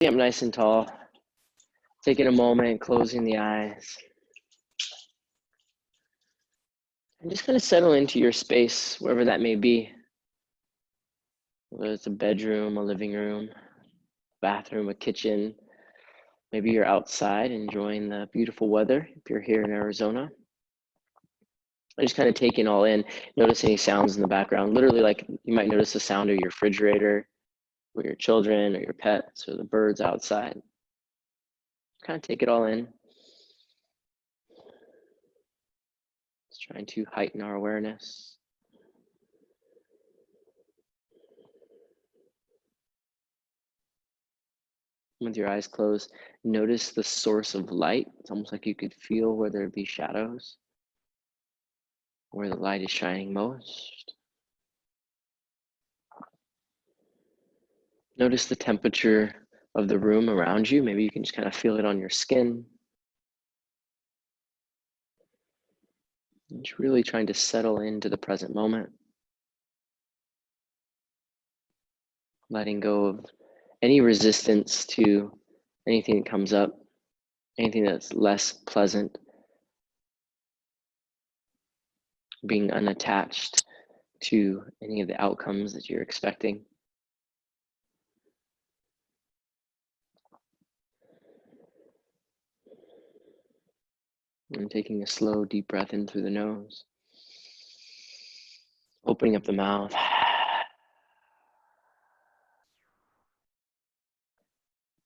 Up nice and tall. Taking a moment, closing the eyes. And just kind of settle into your space, wherever that may be. Whether it's a bedroom, a living room, bathroom, a kitchen. Maybe you're outside enjoying the beautiful weather if you're here in Arizona. I just kind of take it all in, notice any sounds in the background. Literally, like you might notice the sound of your refrigerator, or your children, or your pets, or the birds outside. Kind of take it all in. Just trying to heighten our awareness. With your eyes closed, notice the source of light. It's almost like you could feel where there be shadows, where the light is shining most. Notice the temperature of the room around you. Maybe you can just kind of feel it on your skin. And just really trying to settle into the present moment. Letting go of any resistance to anything that comes up, anything that's less pleasant. Being unattached to any of the outcomes that you're expecting. And taking a slow, deep breath in through the nose. Opening up the mouth.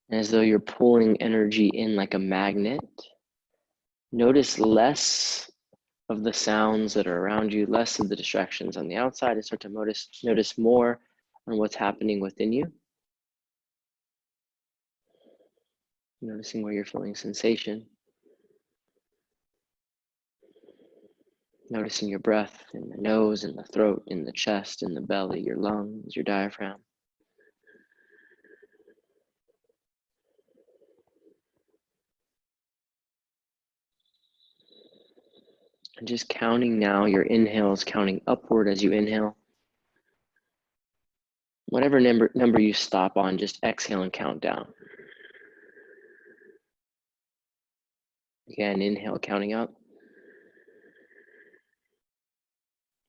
As though you're pulling energy in like a magnet. Notice less of the sounds that are around you, less of the distractions on the outside, and start to notice more on what's happening within you. Noticing where you're feeling sensation. Noticing your breath in the nose, in the throat, in the chest, in the belly, your lungs, your diaphragm. And just counting now, your inhales, counting upward as you inhale. Whatever number you stop on, just exhale and count down. Again, inhale, counting up.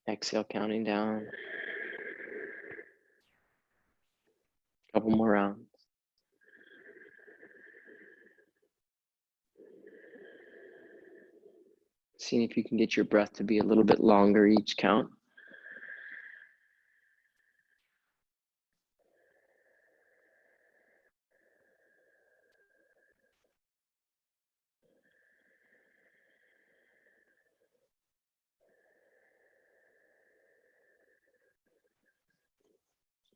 Exhale, counting down. Couple more rounds. Seeing if you can get your breath to be a little bit longer each count.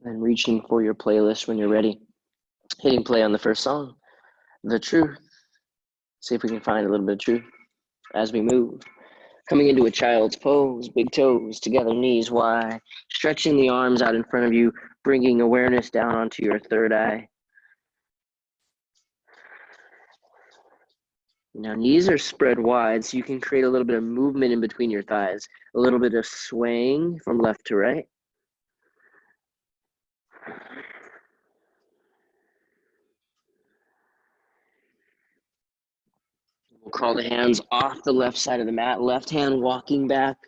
And reaching for your playlist when you're ready. Hitting play on the first song, The Truth. See if we can find a little bit of truth as we move. Coming into a child's pose, big toes together, knees wide. Stretching the arms out in front of you, bringing awareness down onto your third eye. Now knees are spread wide, so you can create a little bit of movement in between your thighs. A little bit of swaying from left to right. We'll crawl the hands off the left side of the mat. Left hand walking back.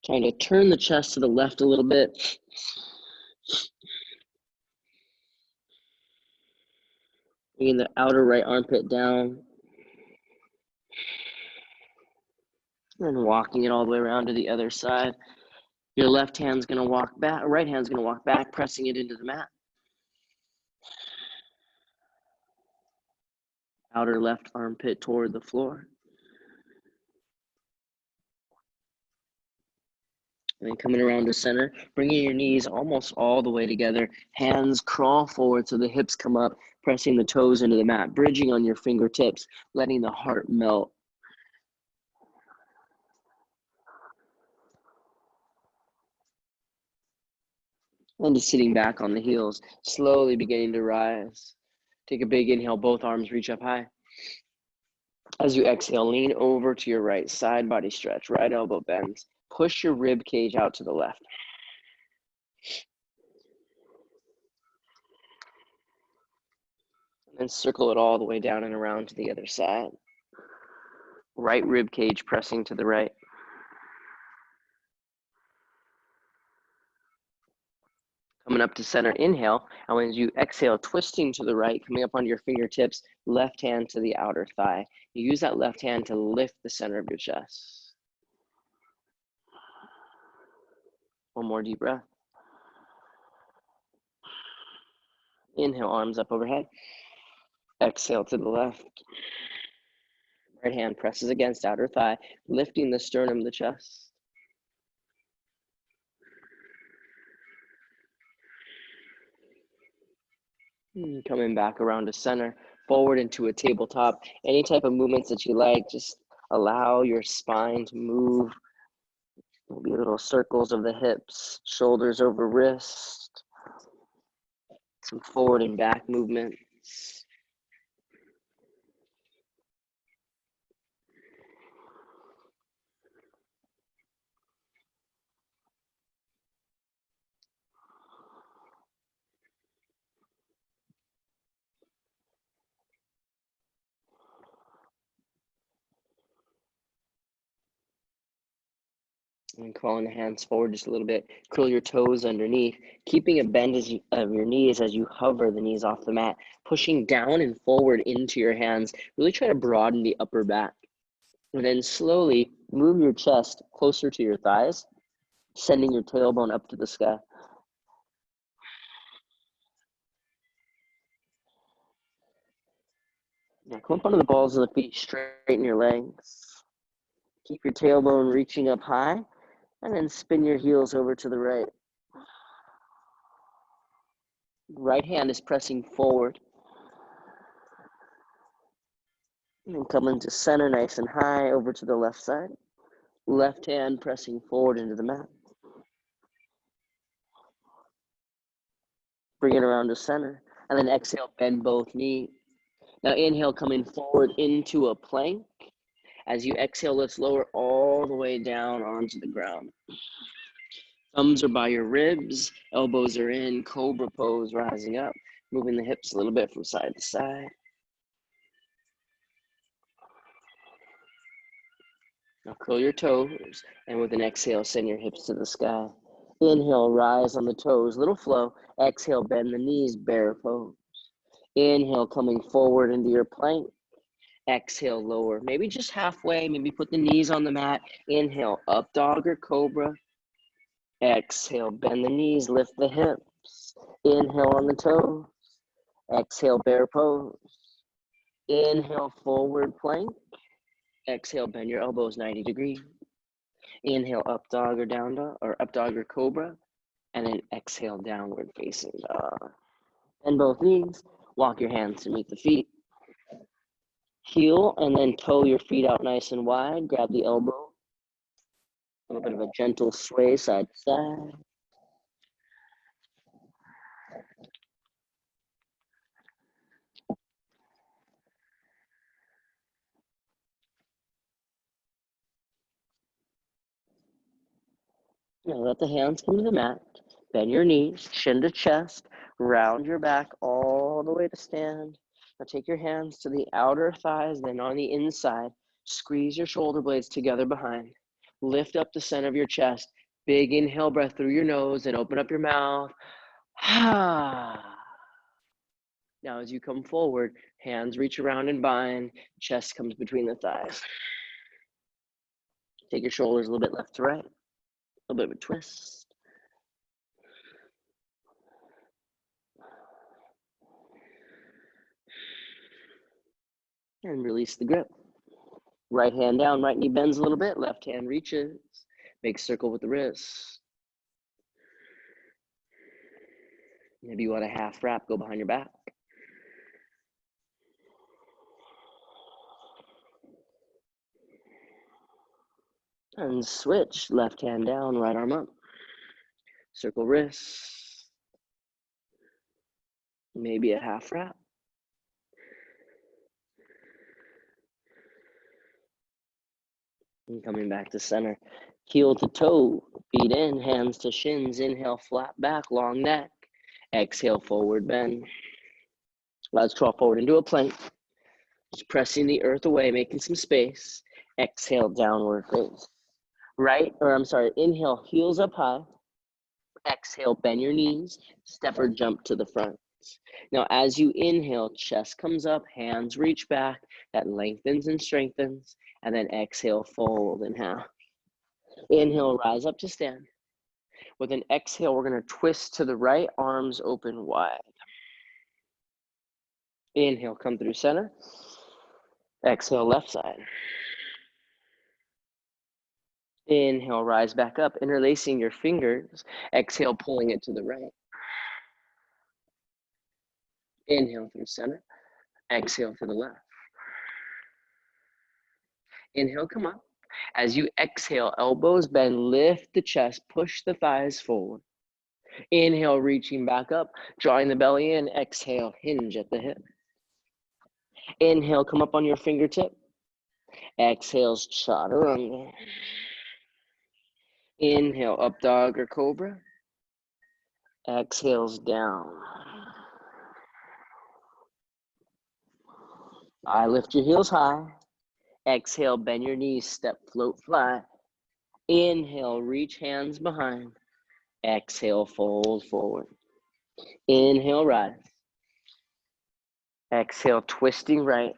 Trying to turn the chest to the left a little bit. Bringing the outer right armpit down. And walking it all the way around to the other side. Your left hand's gonna walk back, right hand's gonna walk back, pressing it into the mat. Outer left armpit toward the floor. And then coming around to center, bringing your knees almost all the way together. Hands crawl forward so the hips come up, pressing the toes into the mat, bridging on your fingertips, letting the heart melt. And just sitting back on the heels, slowly beginning to rise. Take a big inhale, both arms reach up high. As you exhale, lean over to your right, side body stretch, right elbow bends. Push your rib cage out to the left. And circle it all the way down and around to the other side. Right rib cage pressing to the right. Coming up to center, inhale. And when you exhale, twisting to the right, coming up onto your fingertips, left hand to the outer thigh. You use that left hand to lift the center of your chest. One more deep breath. Inhale, arms up overhead. Exhale to the left. Right hand presses against outer thigh, lifting the sternum of the chest. Coming back around to center, forward into a tabletop. Any type of movements that you like, just allow your spine to move. Maybe little circles of the hips, shoulders over wrist. Some forward and back movements. And crawling the hands forward just a little bit. Curl your toes underneath, keeping a bend of your knees as you hover the knees off the mat, pushing down and forward into your hands. Really try to broaden the upper back. And then slowly move your chest closer to your thighs, sending your tailbone up to the sky. Now come up onto the balls of the feet, straighten your legs. Keep your tailbone reaching up high, and then spin your heels over to the right. Right hand is pressing forward. And then come into center nice and high over to the left side. Left hand pressing forward into the mat. Bring it around to center. And then exhale, bend both knees. Now inhale, coming forward into a plank. As you exhale, let's lower all the way down onto the ground. Thumbs are by your ribs, elbows are in, cobra pose, rising up, moving the hips a little bit from side to side. Now curl your toes, and with an exhale, send your hips to the sky. Inhale, rise on the toes, little flow. Exhale, bend the knees, bear pose. Inhale, coming forward into your plank. Exhale, lower, maybe just halfway, maybe put the knees on the mat. Inhale, up dog or cobra. Exhale, bend the knees, lift the hips. Inhale on the toes. Exhale, bear pose. Inhale, forward plank. Exhale, bend your elbows 90 degrees. Inhale, up dog or down dog, or up dog or cobra. And then exhale, downward facing dog. Bend both knees. Walk your hands to meet the feet. Heel and then toe your feet out nice and wide. Grab the elbow. A little bit of a gentle sway side to side. Now let the hands come to the mat. Bend your knees, chin to chest. Round your back all the way to stand. Now take your hands to the outer thighs, then on the inside. Squeeze your shoulder blades together behind. Lift up the center of your chest. Big inhale breath through your nose and open up your mouth. Now as you come forward, hands reach around and bind. Chest comes between the thighs. Take your shoulders a little bit left to right. A little bit of a twist. And release the grip. Right hand down, right knee bends a little bit, left hand reaches. Make circle with the wrist. Maybe you want a half wrap, go behind your back. And switch, left hand down, right arm up. Circle wrists. Maybe a half wrap. And coming back to center. Heel to toe, feet in, hands to shins. Inhale, flat back, long neck. Exhale, forward bend. Let's crawl forward into a plank. Just pressing the earth away, making some space. Exhale, downward face. Inhale, heels up high. Exhale, bend your knees, step or jump to the front. Now, as you inhale, chest comes up, hands reach back, that lengthens and strengthens, and then exhale, fold in half. Inhale, rise up to stand. With an exhale, we're gonna twist to the right, arms open wide. Inhale, come through center. Exhale, left side. Inhale, rise back up, interlacing your fingers. Exhale, pulling it to the right. Inhale through center. Exhale to the left. Inhale, come up. As you exhale, elbows bend, lift the chest, push the thighs forward. Inhale, reaching back up, drawing the belly in. Exhale, hinge at the hip. Inhale, come up on your fingertip. Exhales, chaturanga. Inhale, up dog or cobra. Exhales, down. I lift your heels high. Exhale, bend your knees, step, float, fly. Inhale, reach hands behind. Exhale, fold forward. Inhale, rise. Exhale, twisting right.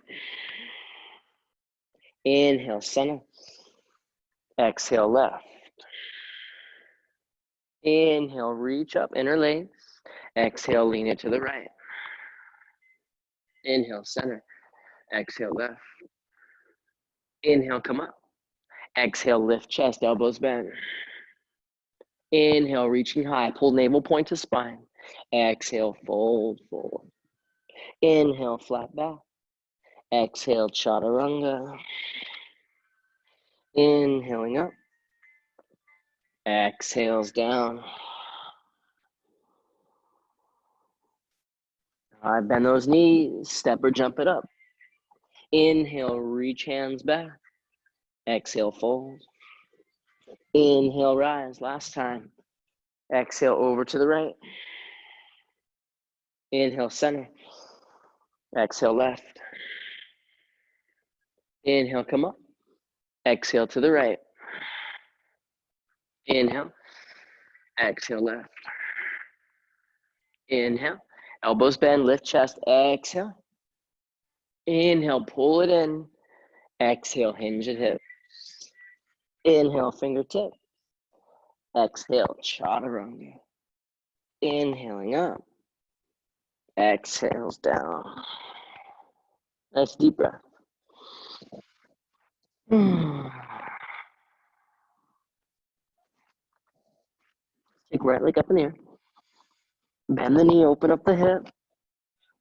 Inhale, center. Exhale, left. Inhale, reach up, interlace. Exhale, lean it to the right. Inhale, center. Exhale, left. Inhale, come up. Exhale, lift chest, elbows bend. Inhale, reaching high, pull navel point to spine. Exhale, fold forward. Inhale, flat back. Exhale, chaturanga. Inhaling up. Exhales down. All right, bend those knees, step or jump it up. Inhale, reach hands back. Exhale, fold. Inhale, rise, last time. Exhale, over to the right. Inhale, center. Exhale, left. Inhale, come up. Exhale to the right. Inhale. Exhale, left. Inhale. Elbows bend, lift chest. Exhale. Inhale, pull it in. Exhale, hinge at hips. Inhale, fingertip. Exhale, chaturanga. Inhaling up. Exhales down. Nice deep breath. Take right leg up in the air. Bend the knee, open up the hip.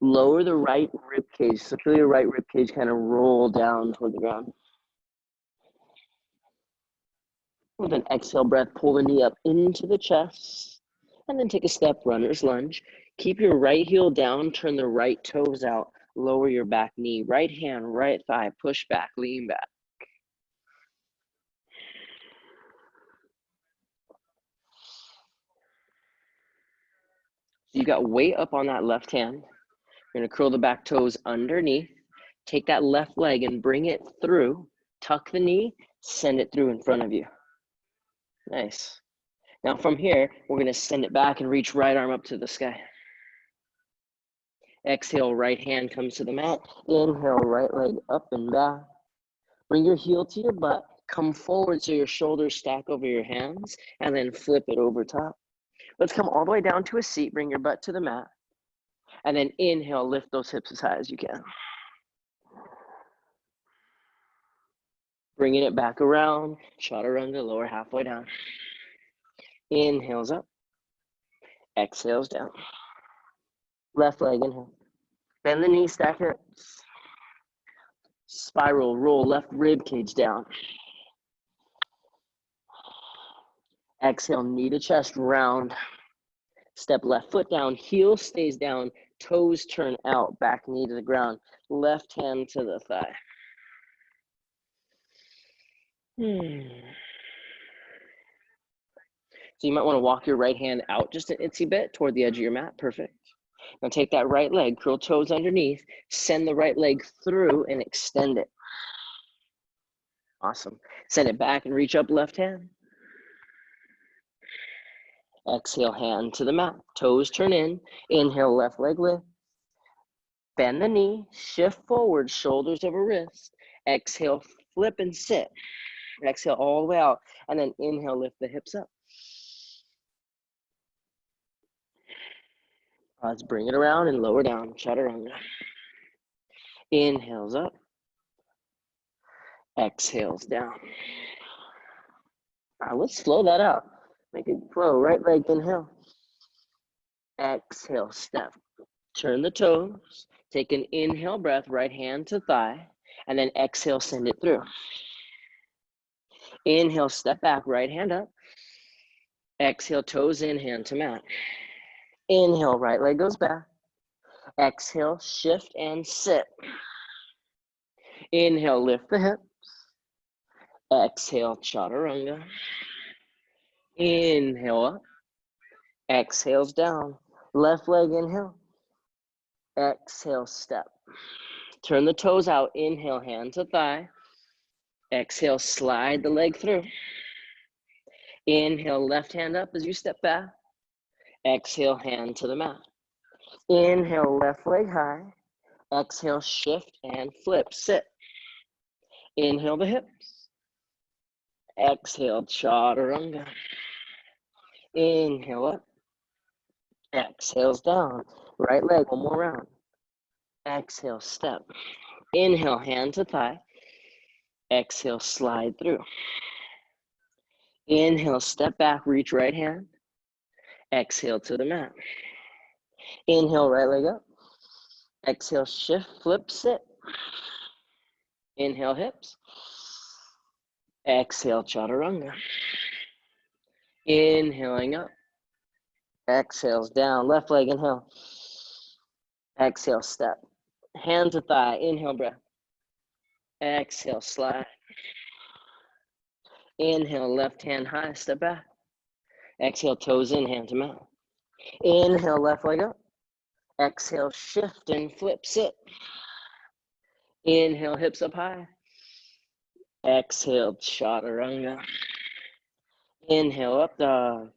Lower the right rib cage. So feel your right rib cage kind of roll down toward the ground. With an exhale breath, pull the knee up into the chest. And then take a step, runner's lunge. Keep your right heel down, turn the right toes out. Lower your back knee. Right hand, right thigh, push back, lean back. So you got weight up on that left hand. You're gonna curl the back toes underneath. Take that left leg and bring it through. Tuck the knee, send it through in front of you. Nice. Now from here, we're gonna send it back and reach right arm up to the sky. Exhale, right hand comes to the mat. Inhale, right leg up and back. Bring your heel to your butt. Come forward so your shoulders stack over your hands, and then flip it over top. Let's come all the way down to a seat. Bring your butt to the mat. And then inhale, lift those hips as high as you can. Bringing it back around. Chaturanga, lower halfway down. Inhales up. Exhales down. Left leg, inhale. Bend the knee, stack hips. Spiral, roll left rib cage down. Exhale, knee to chest, round. Step left foot down, heel stays down, toes turn out, back knee to the ground, left hand to the thigh. So you might want to walk your right hand out just an itsy bit toward the edge of your mat. Perfect. Now take that right leg, curl toes underneath, send the right leg through and extend it. Awesome. Send it back and reach up left hand. Exhale, hand to the mat. Toes turn in. Inhale, left leg lift. Bend the knee, shift forward, shoulders over wrist. Exhale, flip and sit. Exhale all the way out. And then inhale, lift the hips up. Let's bring it around and lower down, chaturanga. Inhales up. Exhales down. Let's slow that out. Make it flow. Right leg, inhale. Exhale, step. Turn the toes. Take an inhale breath, right hand to thigh. And then exhale, send it through. Inhale, step back, right hand up. Exhale, toes in, hand to mat. Inhale, right leg goes back. Exhale, shift and sit. Inhale, lift the hips. Exhale, chaturanga. Inhale up. Exhales down. Left leg, inhale. Exhale, step. Turn the toes out. Inhale, hand to thigh. Exhale, slide the leg through. Inhale, left hand up as you step back. Exhale, hand to the mat. Inhale, left leg high. Exhale, shift and flip, sit. Inhale the hips. Exhale, chaturanga. Inhale up. Exhales down. Right leg, one more round. Exhale, step. Inhale, hand to thigh. Exhale, slide through. Inhale, step back, reach right hand. Exhale to the mat. Inhale, right leg up. Exhale, shift, flip, sit. Inhale, hips. Exhale, chaturanga. Inhaling up. Exhales down. Left leg, inhale. Exhale, step. Hand to thigh. Inhale, breath. Exhale, slide. Inhale, left hand high, step back. Exhale, toes in, hand to mat. Inhale, left leg up. Exhale, shift and flip, sit. Inhale, hips up high. Exhale, chaturanga. Inhale, up dog.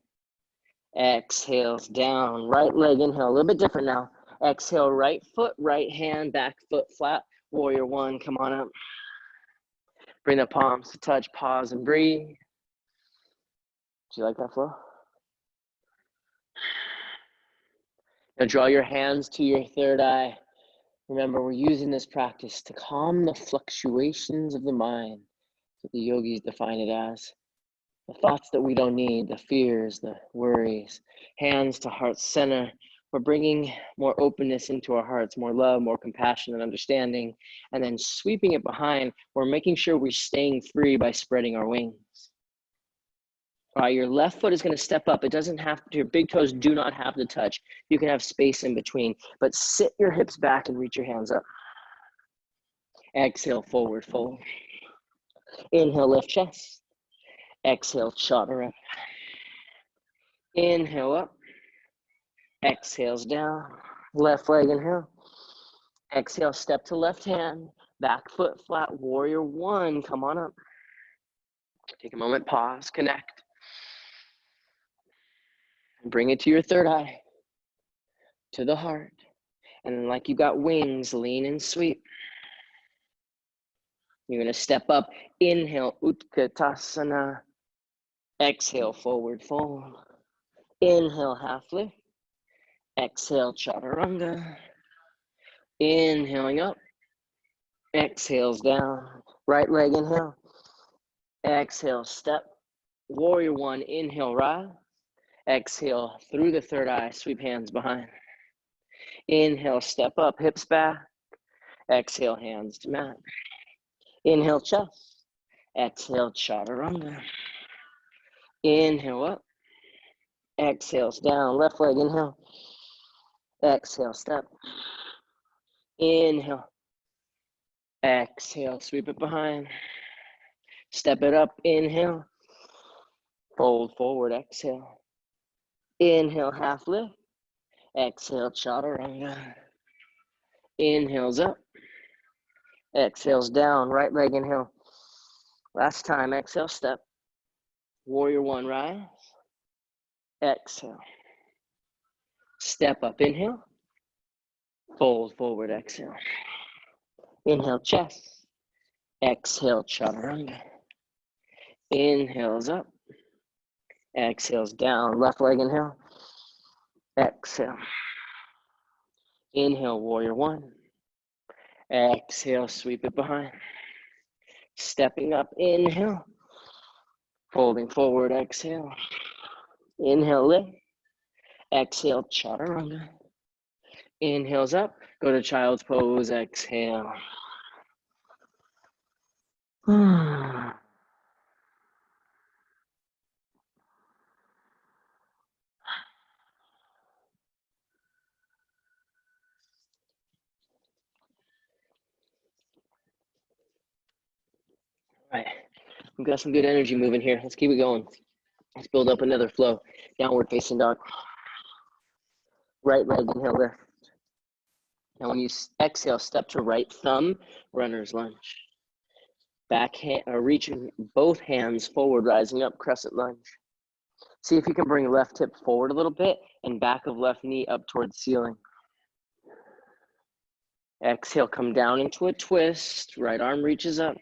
Exhales down. Right leg, inhale. A little bit different now. Exhale, right foot, right hand, back foot flat. Warrior one, come on up. Bring the palms to touch, pause and breathe. Do you like that flow? Now draw your hands to your third eye. Remember, we're using this practice to calm the fluctuations of the mind. That's what the yogis define it as. The thoughts that we don't need, the fears, the worries. Hands to heart center. We're bringing more openness into our hearts, more love, more compassion and understanding. And then sweeping it behind, we're making sure we're staying free by spreading our wings. All right, your left foot is going to step up. It doesn't have to, your big toes do not have to touch. You can have space in between, but sit your hips back and reach your hands up. Exhale, forward fold. Inhale, lift chest. Exhale, chaturanga. Inhale up. Exhales down. Left leg, inhale. Exhale, step to left hand. Back foot flat, warrior one. Come on up. Take a moment, pause, connect. Bring it to your third eye, to the heart. And then like you got wings, lean and sweep. You're going to step up. Inhale, Utkatasana. Exhale, forward fold. Inhale, half lift. Exhale, chaturanga. Inhaling up. Exhales down. Right leg, inhale. Exhale, step. Warrior one, inhale, rise. Exhale, through the third eye, sweep hands behind. Inhale, step up, hips back. Exhale, hands to mat. Inhale, chest. Exhale, chaturanga. Inhale up. Exhales down. Left leg, inhale. Exhale, step. Inhale. Exhale, sweep it behind. Step it up, inhale. Fold forward, exhale. Inhale, half lift. Exhale, chaturanga. Inhales up. Exhales down. Right leg inhale. Last time, exhale, step. Warrior one, rise. Exhale. Step up, inhale. Fold forward, exhale. Inhale, chest. Exhale, chaturanga. Inhales up. Exhales down. Left leg inhale. Exhale. Inhale, warrior one. Exhale, sweep it behind. Stepping up, inhale. Folding forward, exhale. Inhale, lift. Exhale, chaturanga. Inhales up. Go to child's pose, exhale. All right, we've got some good energy moving here. Let's keep it going. Let's build up another flow. Downward facing dog. Right leg, inhale, lift. Now when you exhale, step to right thumb, runner's lunge. Back hand, reaching both hands forward, rising up, crescent lunge. See if you can bring left hip forward a little bit and back of left knee up towards ceiling. Exhale, come down into a twist. Right arm reaches up.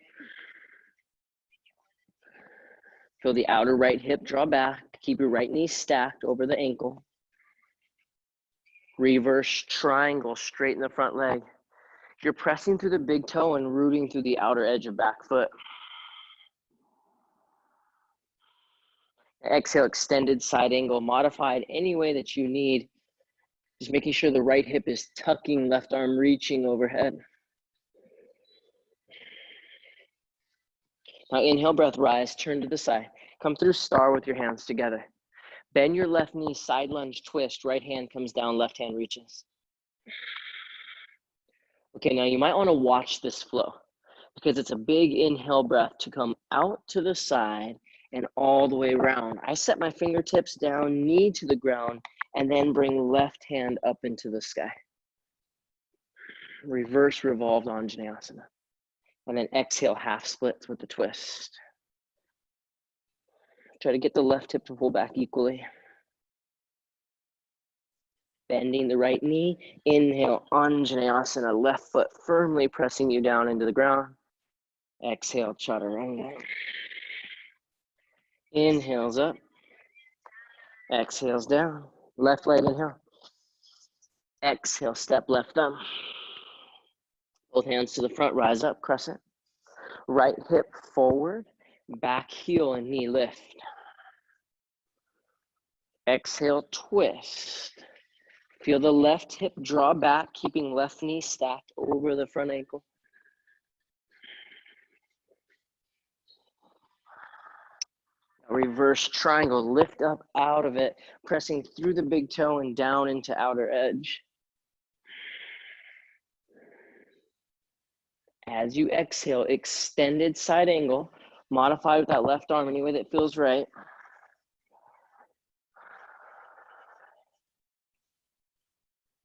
Feel the outer right hip draw back. Keep your right knee stacked over the ankle. Reverse triangle, straighten the front leg. You're pressing through the big toe and rooting through the outer edge of back foot. Exhale, extended side angle, modified any way that you need. Just making sure the right hip is tucking, left arm reaching overhead. Now inhale, breath, rise, turn to the side. Come through star with your hands together. Bend your left knee, side lunge, twist. Right hand comes down, left hand reaches. Okay, now you might want to watch this flow because it's a big inhale breath to come out to the side and all the way around. I set my fingertips down, knee to the ground, and then bring left hand up into the sky. Reverse revolved Anjaneyasana. And then exhale, half splits with the twist. Try to get the left hip to pull back equally. Bending the right knee. Inhale, Anjaneyasana, left foot firmly pressing you down into the ground. Exhale, chaturanga. Inhales up. Exhales down. Left leg inhale. Exhale, step left thumb. Both hands to the front, rise up, crescent. Right hip forward, back heel and knee lift. Exhale, twist. Feel the left hip draw back, keeping left knee stacked over the front ankle. Reverse triangle, lift up out of it, pressing through the big toe and down into outer edge. As you exhale, extended side angle, modify with that left arm any way that feels right.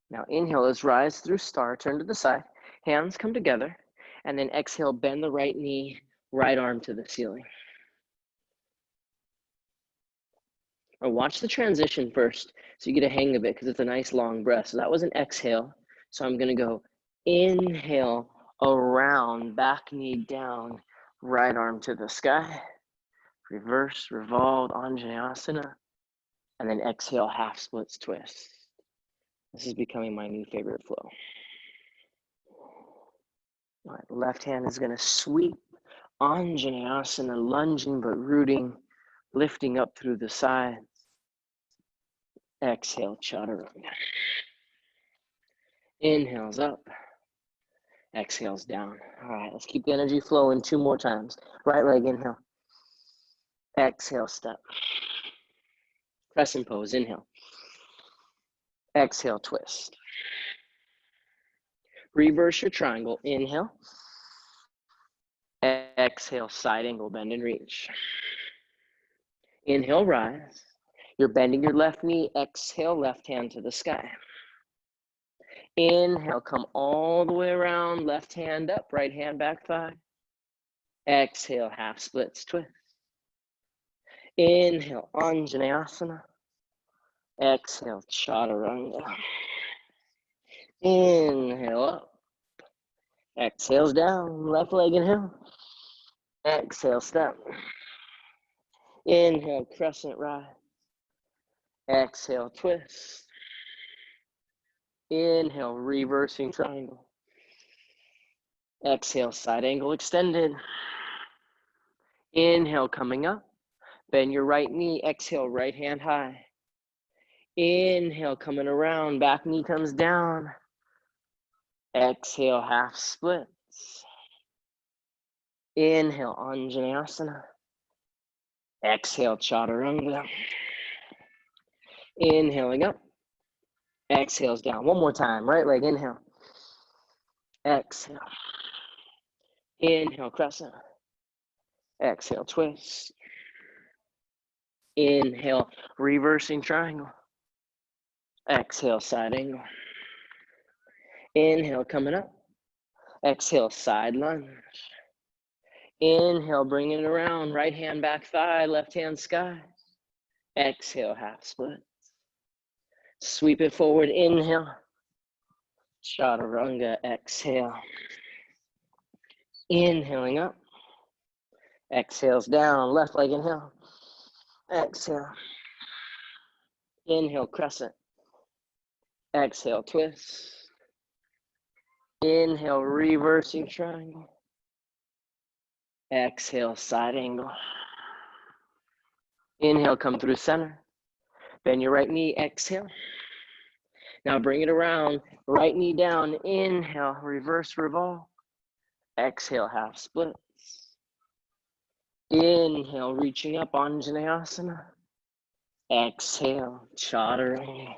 Now inhale, let's rise through star, turn to the side, hands come together, and then exhale, bend the right knee, right arm to the ceiling. Or watch the transition first so you get a hang of it because it's a nice long breath. So that was an exhale. So I'm gonna go inhale, around, back knee down, right arm to the sky, reverse, revolve, Anjaneyasana, and then exhale, half splits twist. This is becoming my new favorite flow. All right, left hand is gonna sweep, Anjaneyasana, lunging but rooting, lifting up through the sides. Exhale, chaturanga. Inhales up. Exhales down. All right, let's keep the energy flowing 2 more times. Right leg inhale. Exhale, step. Crescent pose, inhale. Exhale, twist. Reverse your triangle, inhale. Exhale, side angle, bend and reach. Inhale, rise. You're bending your left knee, exhale, left hand to the sky. Inhale, come all the way around, left hand up, right hand back thigh. Exhale, half splits, twist. Inhale, Anjaneyasana. Exhale, Chaturanga. Inhale up. Exhales down, left leg inhale. Exhale, step. Inhale, crescent rise. Exhale, twist. Inhale, reversing triangle. Exhale, side angle extended. Inhale, coming up. Bend your right knee. Exhale, right hand high. Inhale, coming around. Back knee comes down. Exhale, half splits. Inhale, Anjaneyasana. Exhale, Chaturanga. Inhaling up. Exhales down. One more time. Right leg, inhale. Exhale. Inhale, crescent. Exhale, twist. Inhale, reversing triangle. Exhale, side angle. Inhale, coming up. Exhale, side lunge. Inhale, bringing it around. Right hand back thigh, left hand sky. Exhale, half split. Sweep it forward, inhale. Chaturanga, exhale. Inhaling up. Exhales down, left leg inhale. Exhale. Inhale, crescent. Exhale, twist. Inhale, reversing triangle. Exhale, side angle. Inhale, come through center. Bend your right knee, exhale. Now bring it around, right knee down, inhale, reverse revolve. Exhale, half splits. Inhale, reaching up, Anjaneyasana. Exhale, Chaturanga.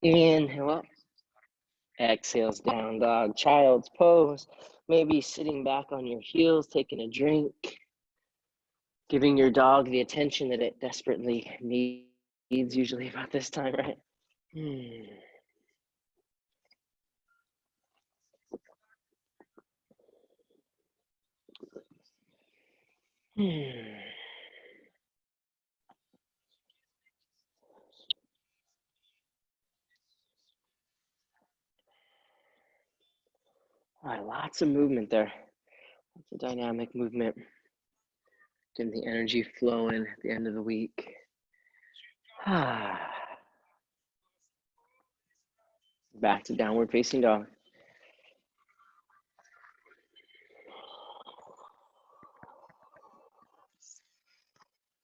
Inhale up. Exhales, down dog, child's pose. Maybe sitting back on your heels, taking a drink. Giving your dog the attention that it desperately needs, usually about this time, right? All right, lots of movement there. Lots of dynamic movement. Getting the energy flowing at the end of the week. Back to downward facing dog.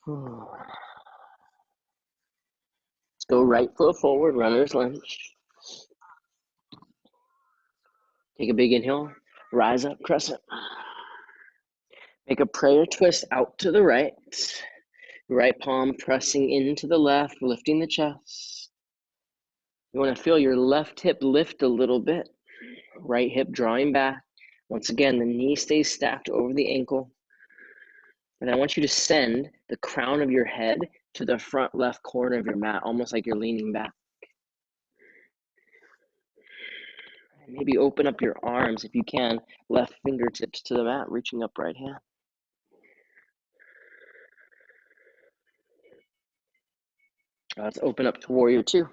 Let's go right foot forward, runner's lunge. Take a big inhale, rise up, crescent. Make a prayer twist out to the right. Right palm pressing into the left, lifting the chest. You want to feel your left hip lift a little bit. Right hip drawing back. Once again, the knee stays stacked over the ankle. And I want you to send the crown of your head to the front left corner of your mat, almost like you're leaning back. Maybe open up your arms if you can, left fingertips to the mat, reaching up right hand. Let's open up to warrior two.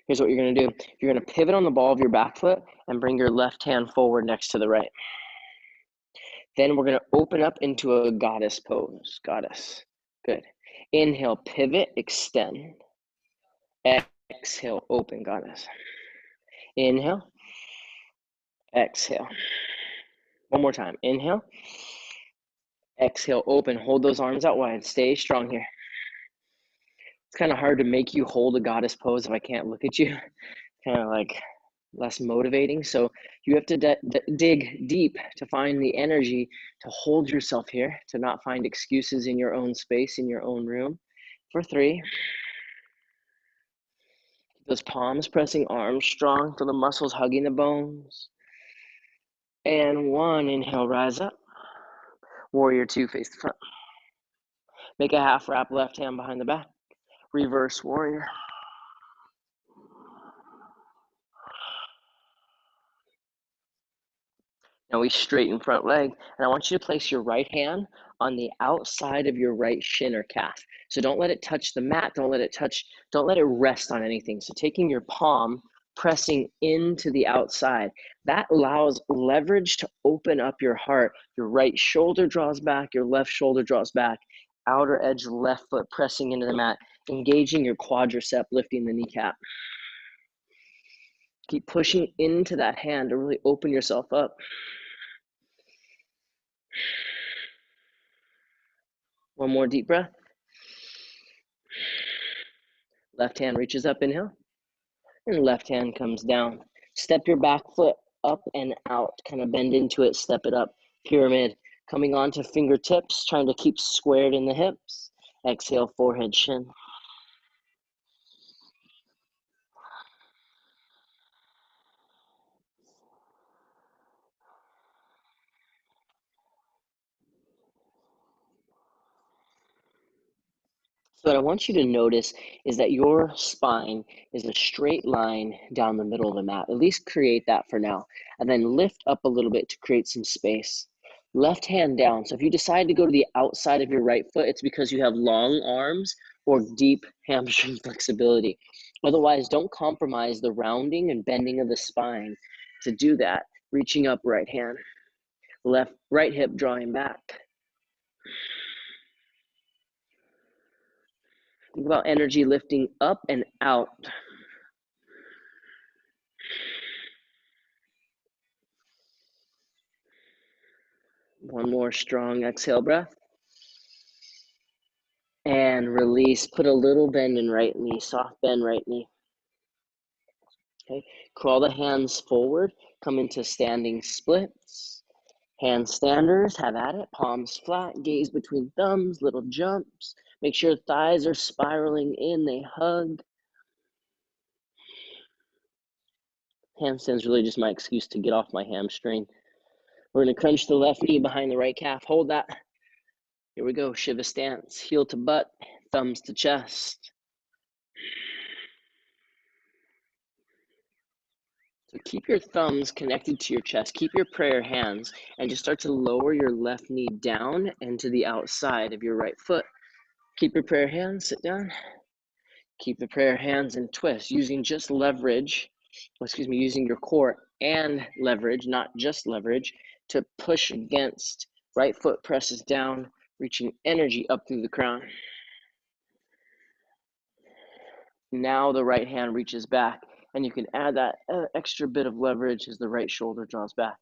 Here's what you're going to do. You're going to pivot on the ball of your back foot and bring your left hand forward next to the right. Then we're going to open up into a goddess pose. Goddess. Good. Inhale, pivot, extend. Exhale, open, goddess. Inhale. Exhale. One more time. Inhale. Exhale, open. Hold those arms out wide. Stay strong here. It's kind of hard to make you hold a goddess pose if I can't look at you. Kind of like less motivating. So you have to dig deep to find the energy to hold yourself here, to not find excuses in your own space, in your own room. For 3. Those palms pressing, arms strong, feel the muscles hugging the bones. And 1, inhale, rise up. Warrior 2, face the front. Make a half wrap, left hand behind the back. Reverse warrior. Now we straighten front leg, and I want you to place your right hand on the outside of your right shin or calf. So don't let it touch the mat, don't let it rest on anything. So taking your palm, pressing into the outside, that allows leverage to open up your heart. Your right shoulder draws back, your left shoulder draws back, outer edge left foot pressing into the mat, engaging your quadricep, lifting the kneecap. Keep pushing into that hand to really open yourself up. One more deep breath. Left hand reaches up, inhale, and left hand comes down. Step your back foot up and out, kind of bend into it, step it up, pyramid. Coming onto fingertips, trying to keep squared in the hips. Exhale, forehead, shin. So what I want you to notice is that your spine is a straight line down the middle of the mat. At least create that for now. And then lift up a little bit to create some space. Left hand down. So if you decide to go to the outside of your right foot, it's because you have long arms or deep hamstring flexibility. Otherwise, don't compromise the rounding and bending of the spine to do that. Reaching up, right hand. Right hip drawing back. Think about energy lifting up and out. One more strong exhale breath. And release. Put a little bend in right knee, soft bend right knee. Okay, crawl the hands forward, come into standing splits. Handstanders, have at it. Palms flat, gaze between thumbs, little jumps. Make sure thighs are spiraling in, they hug. Handstands really just my excuse to get off my hamstring. We're gonna crunch the left knee behind the right calf. Hold that. Here we go, Shiva stance. Heel to butt, thumbs to chest. So keep your thumbs connected to your chest. Keep your prayer hands and just start to lower your left knee down and to the outside of your right foot. Keep your prayer hands, sit down. Keep the prayer hands and twist using just leverage, using your core and leverage, not just leverage, to push against. Right foot presses down, reaching energy up through the crown. Now the right hand reaches back, and you can add that extra bit of leverage as the right shoulder draws back.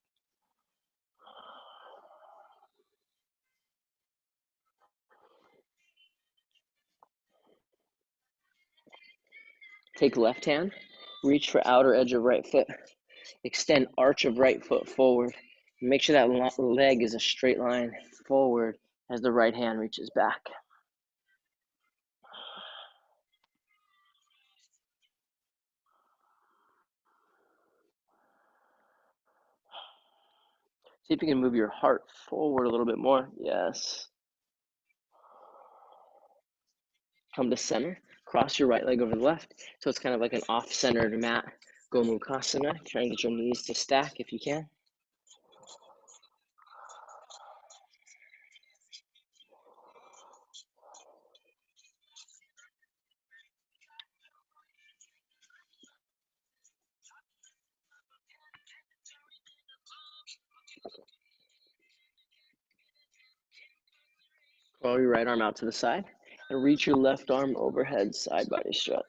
Take left hand, reach for outer edge of right foot. Extend arch of right foot forward. Make sure that leg is a straight line forward as the right hand reaches back. See if you can move your heart forward a little bit more. Yes. Come to center. Cross your right leg over the left. So it's kind of like an off-centered mat. Gomukhasana. Try and get your knees to stack if you can. Roll your right arm out to the side and reach your left arm overhead, side body stretch.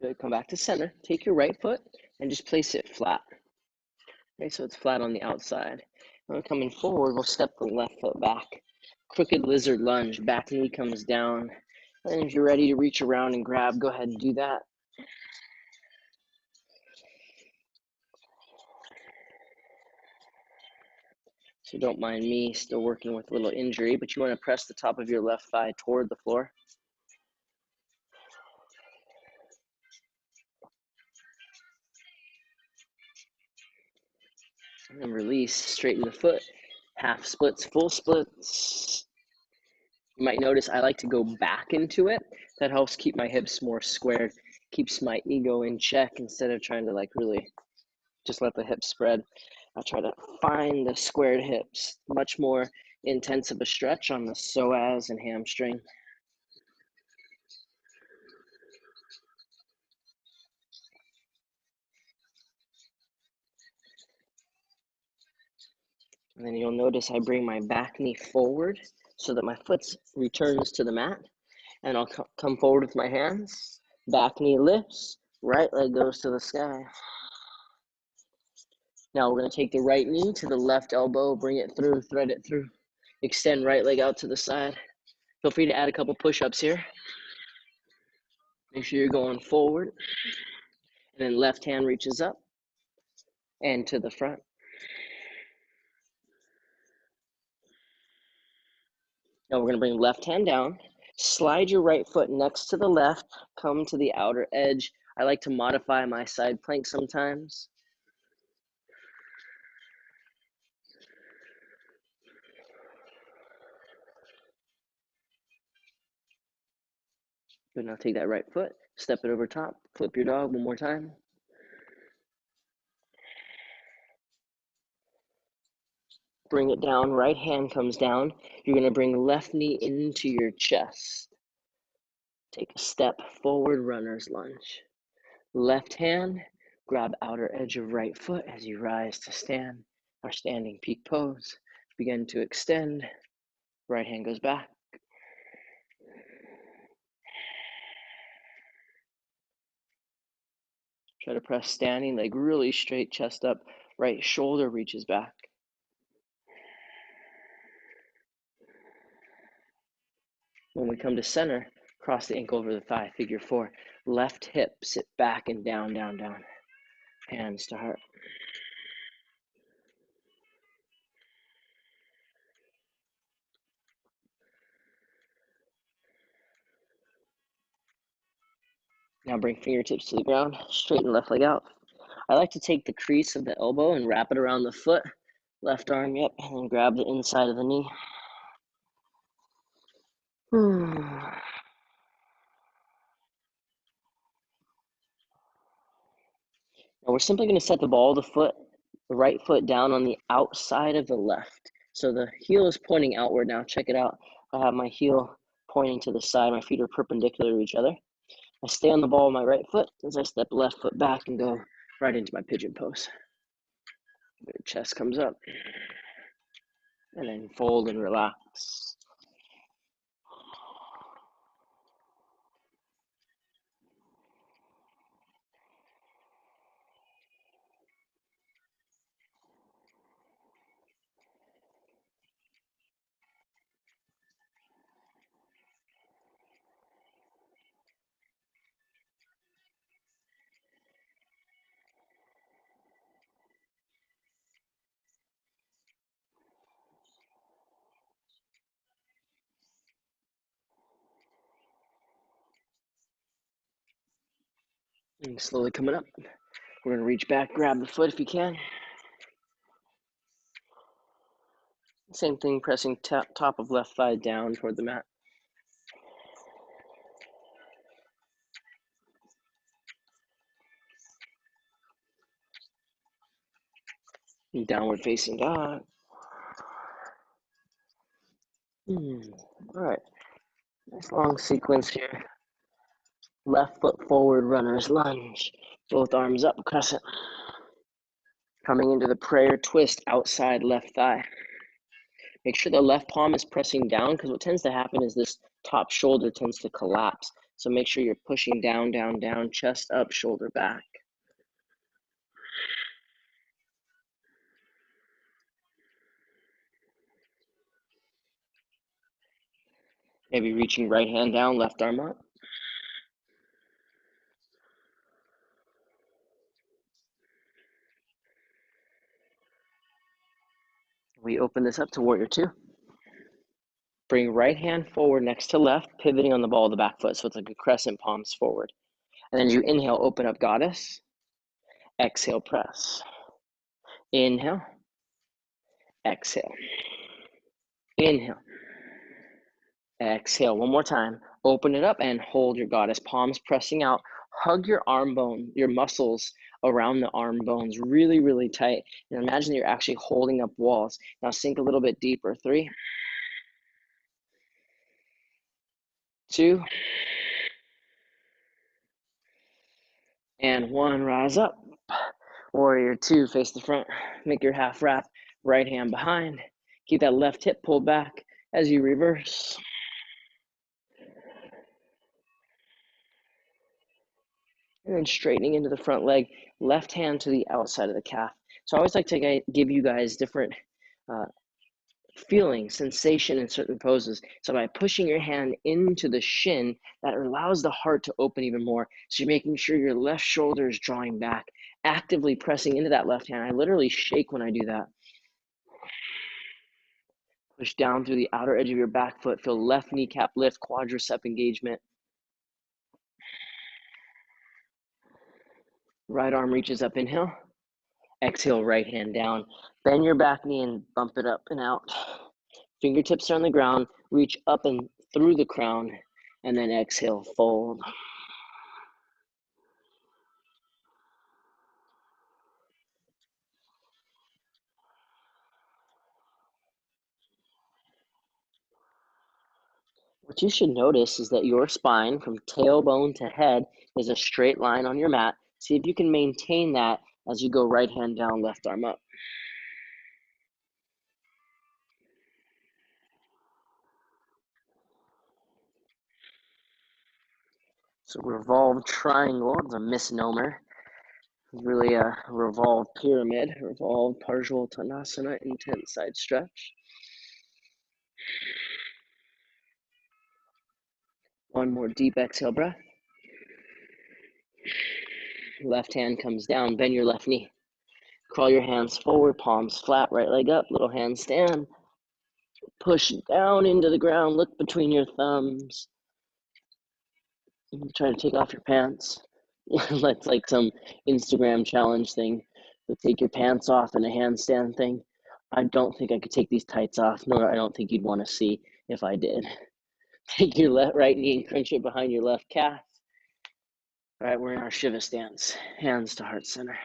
Good, come back to center. Take your right foot and just place it flat. Okay, so it's flat on the outside. When we're coming forward, we'll step the left foot back. Crooked lizard lunge, back knee comes down. And if you're ready to reach around and grab, go ahead and do that. So don't mind me, still working with a little injury, but you want to press the top of your left thigh toward the floor. And release, straighten the foot, half splits, full splits. You might notice I like to go back into it. That helps keep my hips more squared, keeps my ego in check instead of trying to like really just let the hips spread. I try to find the squared hips, much more intense of a stretch on the psoas and hamstring. And then you'll notice I bring my back knee forward so that my foot returns to the mat. And I'll come forward with my hands. Back knee lifts, right leg goes to the sky. Now we're going to take the right knee to the left elbow, bring it through, thread it through. Extend right leg out to the side. Feel free to add a couple push-ups here. Make sure you're going forward. And then left hand reaches up and to the front. Now we're going to bring left hand down. Slide your right foot next to the left. Come to the outer edge. I like to modify my side plank sometimes. Good, now take that right foot, step it over top, flip your dog one more time. Bring it down, right hand comes down. You're gonna bring left knee into your chest. Take a step forward, runner's lunge. Left hand, grab outer edge of right foot as you rise to stand, our standing peak pose. Begin to extend, right hand goes back. Try to press standing, leg really straight, chest up, right shoulder reaches back. When we come to center, cross the ankle over the thigh, figure 4. Left hip, sit back and down, down, down. Hands to heart. Now bring fingertips to the ground, straighten left leg out. I like to take the crease of the elbow and wrap it around the foot. Left arm, yep, and then grab the inside of the knee. Now we're simply going to set the ball of the right foot down on the outside of the left. So the heel is pointing outward now. Check it out. I have my heel pointing to the side. My feet are perpendicular to each other. I stay on the ball of my right foot as I step left foot back and go right into my pigeon pose. Chest comes up. And then fold and relax. And slowly coming up. We're going to reach back, grab the foot if you can. Same thing, pressing top of left thigh down toward the mat. And downward facing dog. All right, nice long sequence here. Left foot forward, runner's lunge. Both arms up, crescent. Coming into the prayer twist, outside left thigh. Make sure the left palm is pressing down, because what tends to happen is this top shoulder tends to collapse. So make sure you're pushing down, down, down, chest up, shoulder back. Maybe reaching right hand down, left arm up. We open this up to warrior 2. Bring right hand forward next to left, pivoting on the ball of the back foot. So it's like a crescent, palms forward. And then you inhale, open up goddess. Exhale, press. Inhale. Exhale. Inhale. Exhale. One more time. Open it up and hold your goddess. Palms pressing out. Hug your arm bone, your muscles around the arm bones really, really tight. And imagine you're actually holding up walls. Now sink a little bit deeper. 3, 2, and 1. Rise up. Warrior 2, face the front. Make your half wrap. Right hand behind. Keep that left hip pulled back as you reverse. And then straightening into the front leg, left hand to the outside of the calf. So I always like to give you guys different feeling, sensation in certain poses. So by pushing your hand into the shin, that allows the heart to open even more. So you're making sure your left shoulder is drawing back, actively pressing into that left hand. I literally shake when I do that. Push down through the outer edge of your back foot. Feel left kneecap lift, quadricep engagement. Right arm reaches up, inhale. Exhale, right hand down. Bend your back knee and bump it up and out. Fingertips are on the ground. Reach up and through the crown. And then exhale, fold. What you should notice is that your spine from tailbone to head is a straight line on your mat. See if you can maintain that as you go right hand down, left arm up. So revolved triangle is a misnomer. It's really a revolved pyramid, revolved Parsvottanasana, intense side stretch. One more deep exhale breath. Left hand comes down, bend your left knee. Crawl your hands forward, palms flat, right leg up, little handstand. Push down into the ground, look between your thumbs. Try to take off your pants. That's like some Instagram challenge thing. But take your pants off in a handstand thing. I don't think I could take these tights off, nor I don't think you'd want to see if I did. Take your right knee and crunch it behind your left calf. All right, we're in our Shiva stance. Hands to heart center.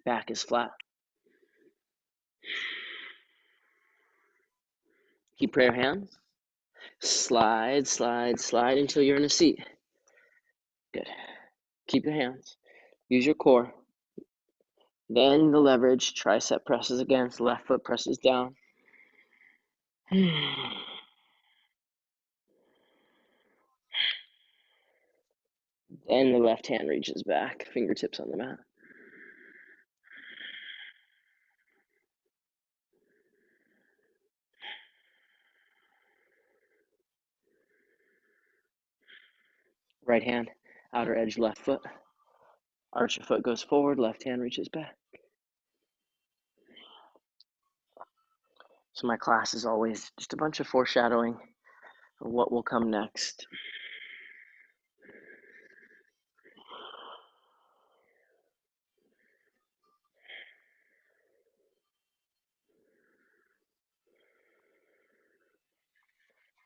Back is flat. Keep prayer hands. Slide, slide, slide until you're in a seat. Good. Keep your hands. Use your core. Then the leverage. Tricep presses against. Left foot presses down. Then the left hand reaches back. Fingertips on the mat. Right hand, outer edge, left foot. Arch your foot goes forward. Left hand reaches back. So my class is always just a bunch of foreshadowing of what will come next.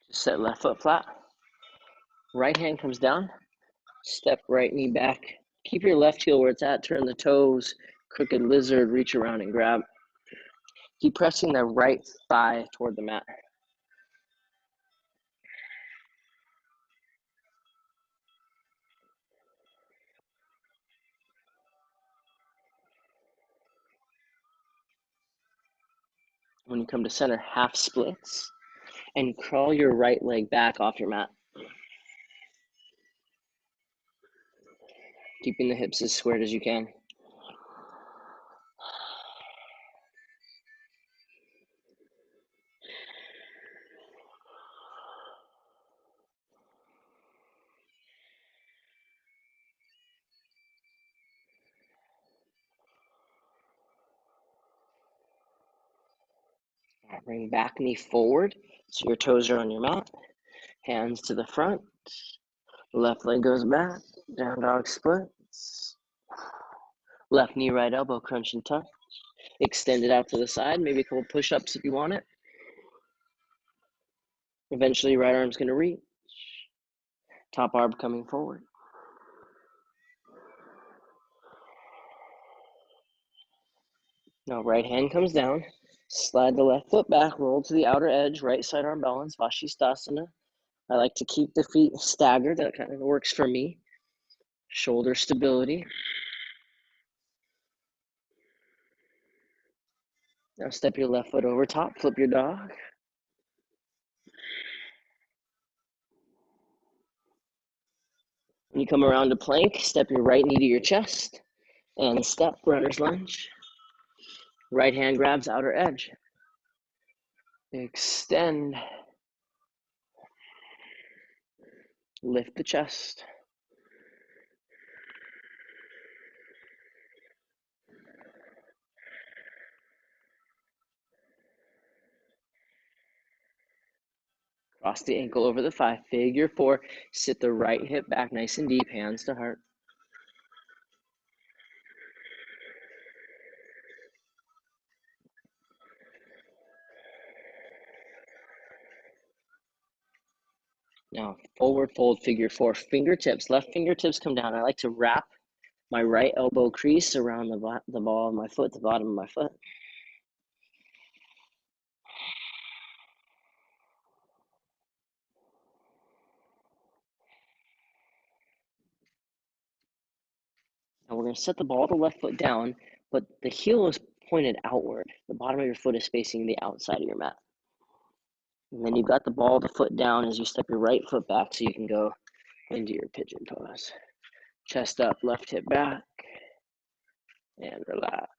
Just set left foot flat. Right hand comes down. Step right knee back. Keep your left heel where it's at. Turn the toes. Crooked lizard. Reach around and grab. Keep pressing the right thigh toward the mat. When you come to center, half splits. And crawl your right leg back off your mat. Keeping the hips as squared as you can. Bring back knee forward so your toes are on your mat. Hands to the front. Left leg goes back. Down dog splits. Left knee, right elbow, crunch and tuck. Extend it out to the side, maybe a couple push-ups if you want it. Eventually, right arm's gonna reach. Top arm coming forward. Now right hand comes down. Slide the left foot back, roll to the outer edge, right side arm balance, Vashisthasana. I like to keep the feet staggered. That kind of works for me. Shoulder stability. Now step your left foot over top, flip your dog. When you come around to plank, step your right knee to your chest and step, runner's lunge. Right hand grabs outer edge. Extend. Lift the chest. Cross the ankle over the thigh, figure four. Sit the right hip back nice and deep, hands to heart. Now, forward fold, figure four. Fingertips, left fingertips come down. I like to wrap my right elbow crease around the ball of my foot, the bottom of my foot. And we're going to set the ball of the left foot down, but the heel is pointed outward. The bottom of your foot is facing the outside of your mat. And then you've got the ball of the foot down as you step your right foot back so you can go into your pigeon pose. Chest up, left hip back, and relax.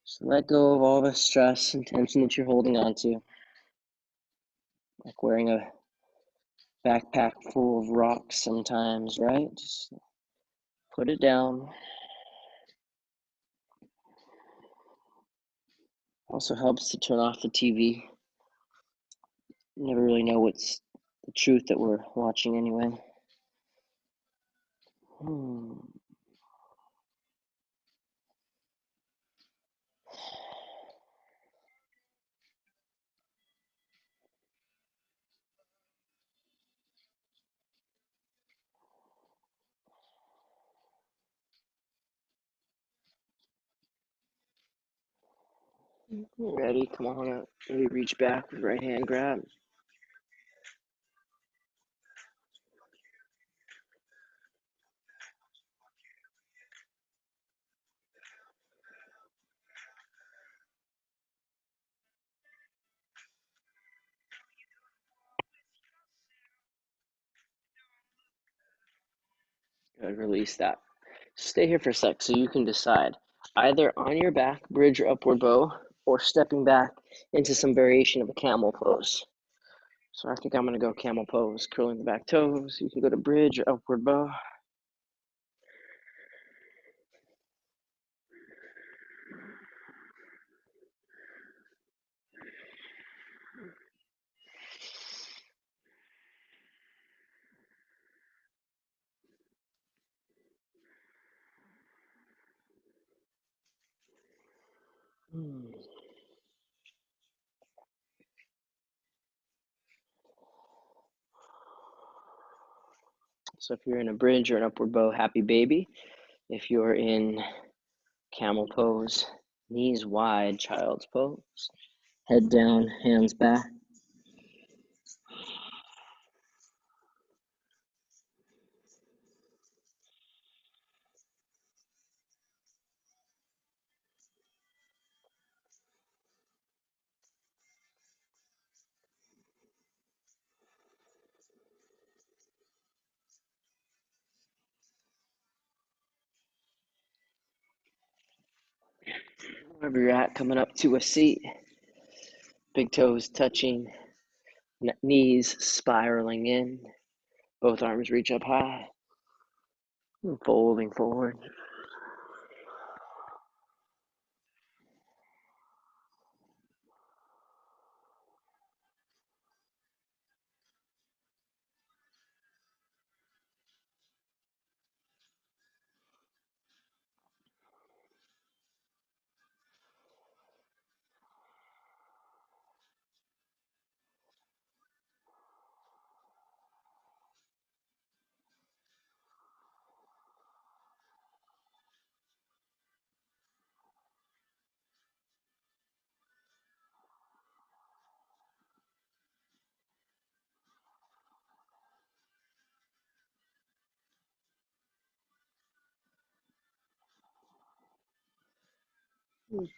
So let go of all the stress and tension that you're holding on to. Like wearing a backpack full of rocks sometimes, right? Just put it down. Also helps to turn off the TV. You never really know what's the truth that we're watching anyway. Ready? Come on up. Maybe reach back with right hand grab. Good, release that. Stay here for a sec so you can decide either on your back, bridge or upward bow, or stepping back into some variation of a camel pose. So I think I'm going to go camel pose, curling the back toes. You can go to bridge or upward bow. So if you're in a bridge or an upward bow, happy baby. If you're in camel pose, knees wide, child's pose. Head down, hands back. Wherever you're at, coming up to a seat. Big toes touching, knees spiraling in. Both arms reach up high. And folding forward.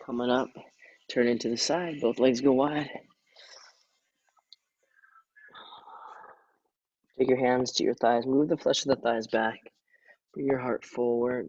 Coming up, turn into the side, both legs go wide. Take your hands to your thighs, move the flesh of the thighs back, bring your heart forward.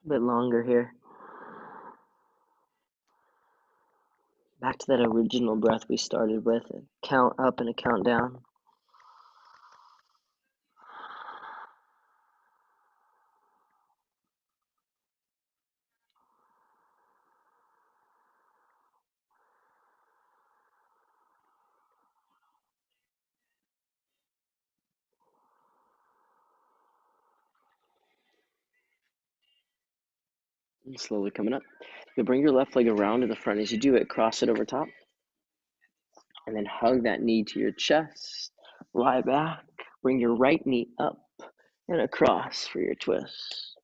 A bit longer here. Back to that original breath we started with, a count up and a count down. And slowly coming up. You'll bring your left leg around to the front. As you do it, cross it over top. And then hug that knee to your chest. Lie back. Bring your right knee up and across for your twist.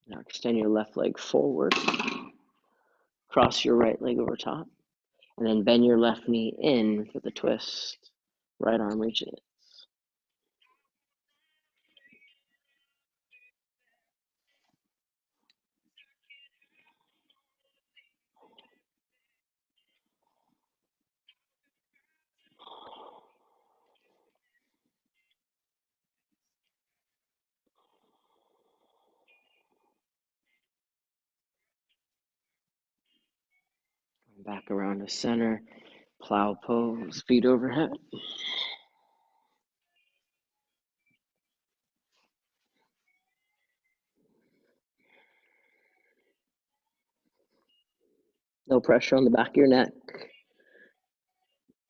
Now extend your left leg forward. Cross your right leg over top. And then bend your left knee in for the twist. Right arm reaches. Back around to center. Plow pose, feet overhead. No pressure on the back of your neck.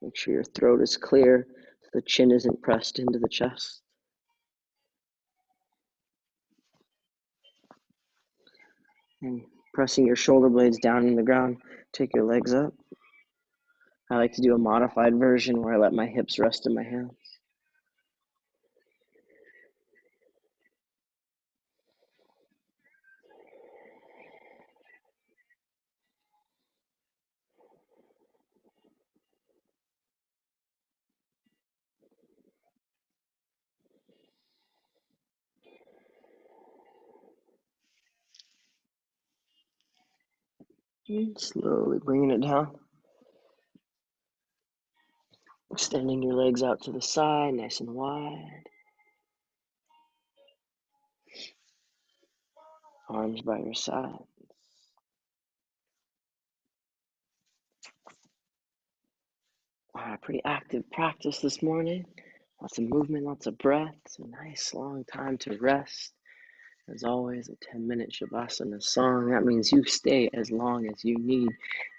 Make sure your throat is clear so the chin isn't pressed into the chest. And pressing your shoulder blades down in the ground, take your legs up. I like to do a modified version where I let my hips rest in my hands. And slowly bringing it down. Extending your legs out to the side, nice and wide. Arms by your side. Pretty active practice this morning. Lots of movement, lots of breath. It's a nice long time to rest. As always, a 10-minute Shavasana song. That means you stay as long as you need.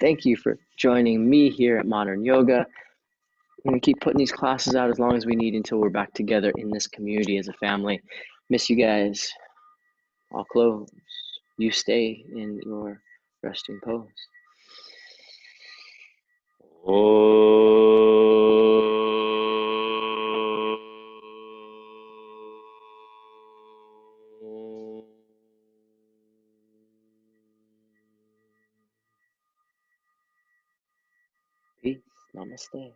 Thank you for joining me here at Modern Yoga. I'm going to keep putting these classes out as long as we need until we're back together in this community as a family. Miss you guys. I'll close. You stay in your resting pose. Peace. Namaste.